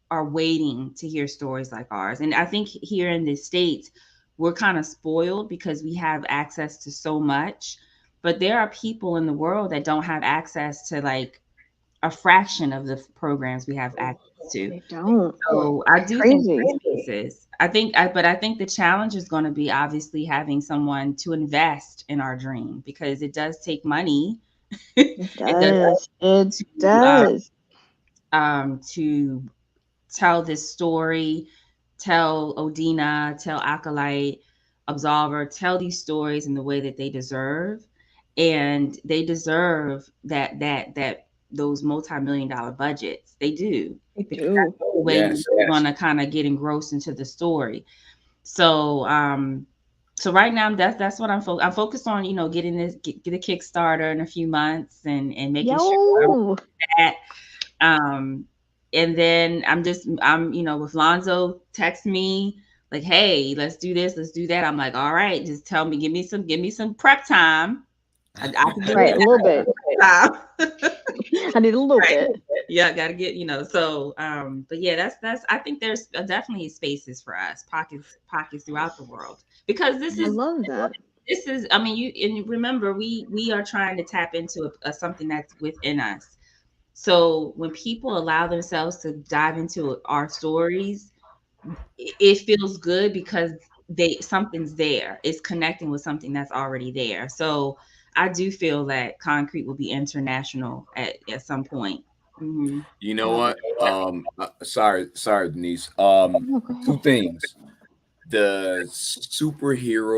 are waiting to hear stories like ours. And I think here in the States, we're kind of spoiled because we have access to so much, but there are people in the world that don't have access to like a fraction of the programs we have access to. They don't. So I do think spaces. I think the challenge is going to be obviously having someone to invest in our dream, because it does take money. It does. To tell this story, tell Odina, tell Acolyte, Absolver, tell these stories in the way that they deserve. And they deserve that those multi-million-dollar budgets. They do. They do. That's the way you're going to kind of get engrossed into the story. So So right now, that's what I'm focused on. Getting get a Kickstarter in a few months and making sure that. And then I'm if Lonzo texts me like, hey, let's do this, let's do that, I'm like, all right, just tell me, give me some prep time. I can do it a little bit. I need a little bit. Yeah, gotta get so but yeah, that's I think there's definitely spaces for us, pockets throughout the world, because this is, I love that. This is, I mean, and remember, we are trying to tap into something that's within us. So when people allow themselves to dive into our stories, it feels good because something's there. It's connecting with something that's already there. So I do feel that Konkret will be international at some point. Mm-hmm. You know what? Sorry, Denise. Two things. The superhero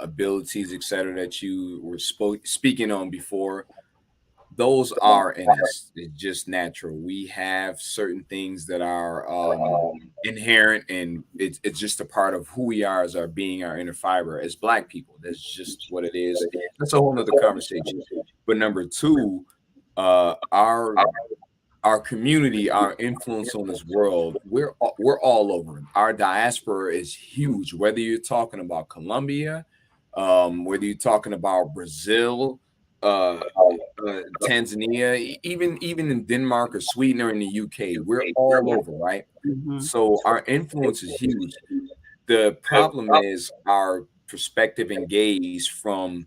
abilities, etc., that you were speaking on before, those are in us. It's just natural. We have certain things that are inherent, and it's just a part of who we are as our being, our inner fiber as Black people. That's just what it is. That's a whole nother conversation. But number two, our community, our influence on this world, we're all over. Our diaspora is huge. Whether you're talking about Colombia, whether you're talking about Brazil, Tanzania, even in Denmark or Sweden or in the UK, we're all over, right? Mm-hmm. So our influence is huge. The problem is our perspective and gaze from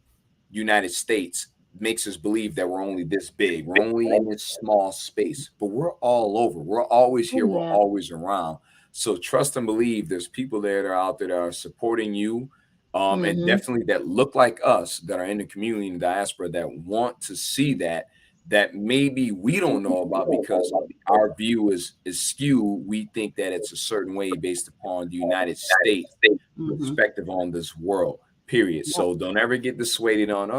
United States makes us believe that we're only this big. We're only in this small space, but we're all over. We're always here. We're always around. So trust and believe there's people there that are out there that are supporting you. And definitely that look like us, that are in the community and diaspora, that want to see that maybe we don't know about because our view is skewed. We think that it's a certain way based upon the United States perspective on this world, period. So don't ever get dissuaded on,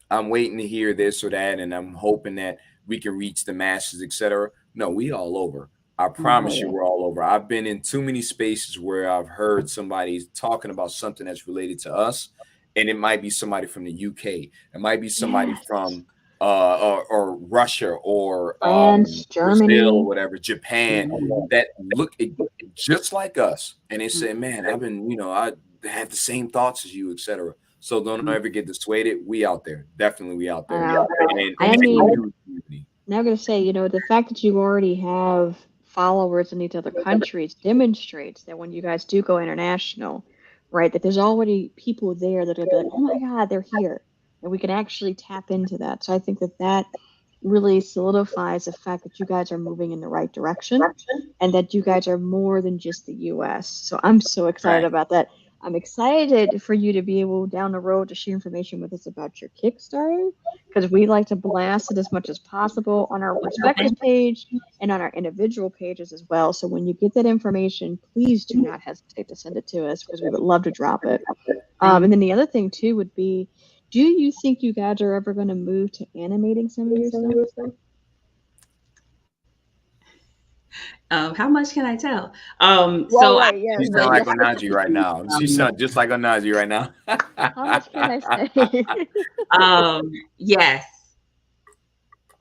I'm waiting to hear this or that, and I'm hoping that we can reach the masses, etc. No, we all over. I promise you, we're all over. I've been in too many spaces where I've heard somebody talking about something that's related to us, and it might be somebody from the UK. It might be somebody from or Russia or France, Germany, Brazil, whatever, Japan, that look just like us, and they say, "Man, I've been, I have the same thoughts as you, etc." So don't ever get dissuaded. We out there, definitely, we out there. Now I'm going to say, the fact that you already have followers in these other countries demonstrates that when you guys do go international, right, that there's already people there that are like, oh my God, they're here, and we can actually tap into that. So I think that really solidifies the fact that you guys are moving in the right direction, and that you guys are more than just the U.S. So I'm so excited about that. I'm excited for you to be able down the road to share information with us about your Kickstarter, because we like to blast it as much as possible on our respective page and on our individual pages as well. So when you get that information, please do not hesitate to send it to us, because we would love to drop it. And then the other thing too would be, do you think you guys are ever going to move to animating some of your stuff? How much can I tell? She sounds like Onaji right now. She sounds just like Onaji right now. How much can I say? Yes.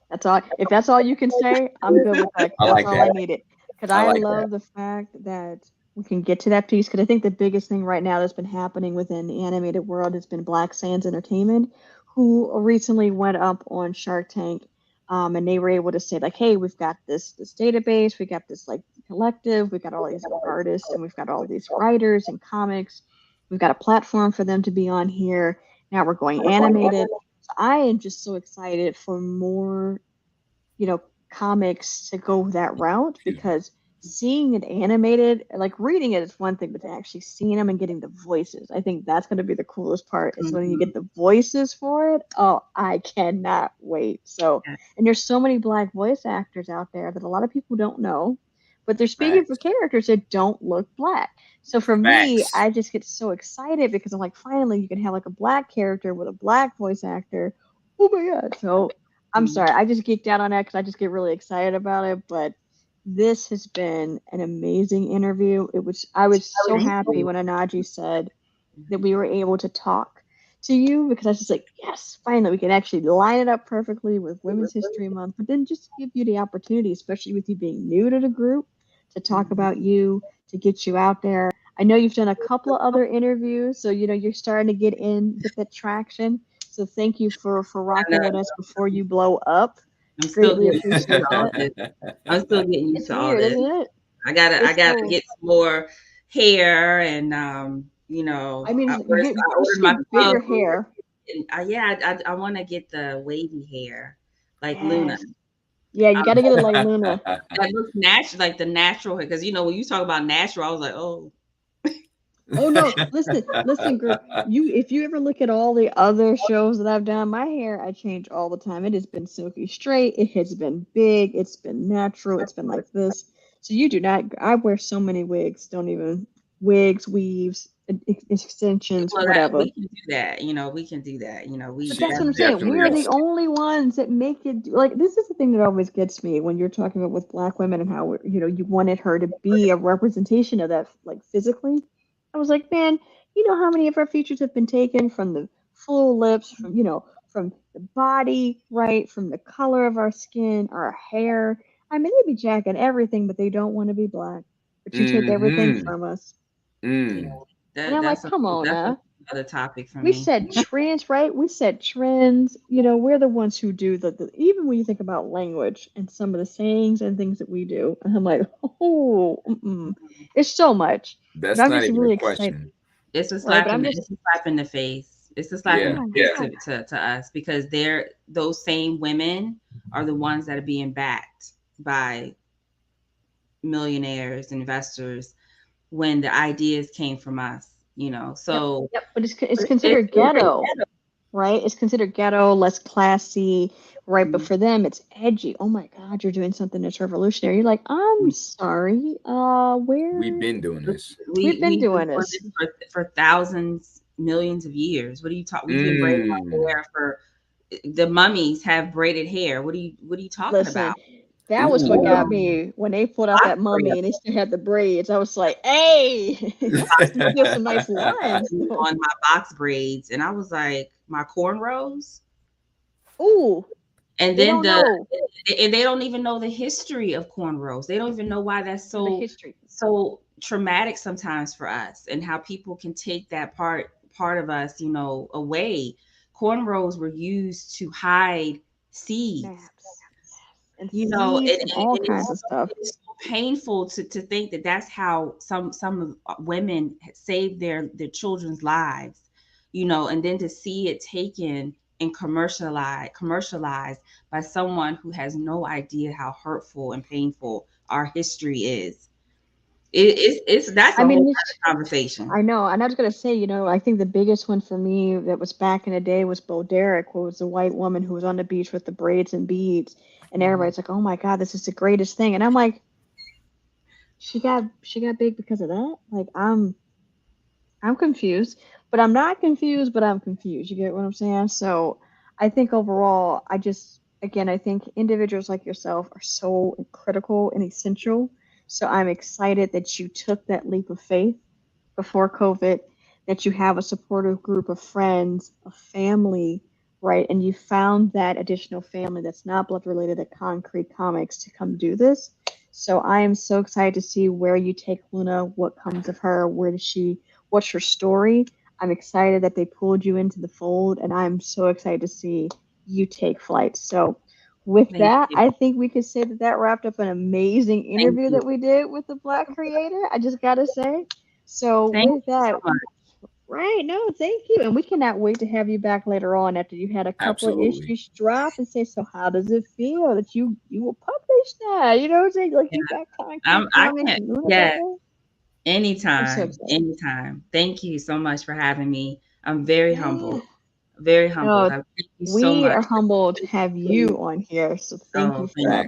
That's all. If that's all you can say, I'm good with that. That's all I needed. Because I love the fact that we can get to that piece. Because I think the biggest thing right now that's been happening within the animated world has been Black Sands Entertainment, who recently went up on Shark Tank. And they were able to say, like, hey, we've got this database, we got this like collective, we've got all these artists, and we've got all these writers and comics. We've got a platform for them to be on here. Now we're going animated. So I am just so excited for more, comics to go that route, because seeing it animated, like reading it is one thing, but actually seeing them and getting the voices, I think that's going to be the coolest part, is when you get the voices for it. Oh, I cannot wait. So, and there's so many Black voice actors out there that a lot of people don't know, but they're speaking for characters that don't look Black. So for me, I just get so excited, because I'm like, finally, you can have like a Black character with a Black voice actor. Oh my God. So I'm sorry, I just geeked out on that because I just get really excited about it, but this has been an amazing interview. I was so happy when Anaji said that we were able to talk to you, because I was just like, yes, finally we can actually line it up perfectly with Women's History Month, but then just give you the opportunity, especially with you being new to the group, to talk about you, to get you out there. I know you've done a couple of other interviews, so you're starting to get that traction. So thank you for rocking with us before you blow up. I'm still Greatly appreciate that. I'm still getting used to all this. Isn't it? I gotta get some more hair, and I mean, I ordered my bigger hair. I want to get the wavy hair like Luna. Yeah, you got to get it like Luna. That looks natural, like the natural hair. Because when you talk about natural, I was like, oh. Oh no! Listen, girl. If you ever look at all the other shows that I've done, my hair I change all the time. It has been silky straight. It has been big. It's been natural. It's been like this. So you do not. I wear so many wigs. Don't even wigs, weaves, extensions, whatever. We can do that. We can do that. But that's what I'm saying. We're the only ones that make it. Like, this is the thing that always gets me when you're talking about with Black women and how you wanted her to be a representation of that, like physically. I was like, man, you know how many of our features have been taken from the full lips, from the body, right, from the color of our skin, our hair. I mean, they be jacking everything, but they don't want to be Black. But you take everything from us. And I'm like, come on now. Another topic for me. We said trends, right? We said trends. We're the ones who do even when you think about language and some of the sayings and things that we do. And I'm like, it's so much. That's not even really a question. It's a slap, it's a slap in the face. It's a slap in the face to us, because those same women are the ones that are being backed by millionaires, investors, when the ideas came from us. So but it's considered ghetto, right? It's considered ghetto, less classy, right? But for them, it's edgy. Oh my God, you're doing something that's revolutionary. You're like, I'm sorry. Where we've been doing this. We've been doing this for thousands, millions of years. What are you talking? We've been braiding our hair for. The mummies have braided hair. What are you talking about? That was what got me when they pulled out that mummy and they still had the braids. I was like, hey, there's some nice lines on my box braids. And I was like, my cornrows. Ooh. And then and they don't even know the history of cornrows. They don't even know why that's so traumatic sometimes for us, and how people can take that part of us, away. Cornrows were used to hide seeds. And all kinds of stuff. It's so painful to think that that's how some women saved their children's lives, and then to see it taken and commercialized by someone who has no idea how hurtful and painful our history is. That's a whole conversation. I know, and I was gonna say, I think the biggest one for me that was back in the day was Bo Derek, who was a white woman who was on the beach with the braids and beads, and everybody's like, "Oh my God, this is the greatest thing," and I'm like, she got big because of that. Like, I'm confused, but I'm not confused, but I'm confused. You get what I'm saying? So I think overall, I think individuals like yourself are so critical and essential. So I'm excited that you took that leap of faith before COVID, that you have a supportive group of friends, a family, right? And you found that additional family that's not blood related at Konkret Comics to come do this. So I am so excited to see where you take Luna, what comes of her, what's her story. I'm excited that they pulled you into the fold, and I'm so excited to see you take flight. So with that, I think we could say that wrapped up an amazing interview that we did with the Black creator. I just got to say. So with that, right, no, thank you. And we cannot wait to have you back later on after you had a couple of issues drop and say, so how does it feel that you will publish that? You know what I'm saying? Like, you got Anytime. Thank you so much for having me. I'm very humbled. Very humbled. Thank you so much. We are humbled to have you on here. So thank you for that.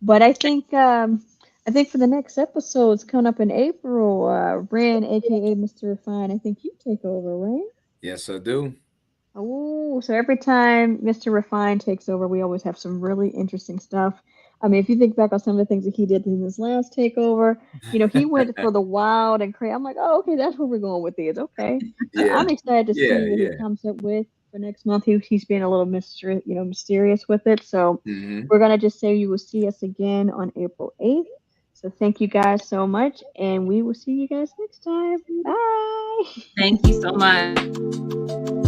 But I think for the next episode, it's coming up in April. Ren, aka Mr. Refine, I think you take over, right? Yes, I do. Oh, so every time Mr. Refine takes over, we always have some really interesting stuff. I mean, if you think back on some of the things that he did in his last takeover, he went for the wild and crazy. I'm like, oh, okay, that's where we're going with these. Okay. So I'm excited to see what he comes up with for next month. He's being a little mysterious with it. So we're going to just say you will see us again on April 8th. So thank you guys so much. And we will see you guys next time. Bye. Thank you so much.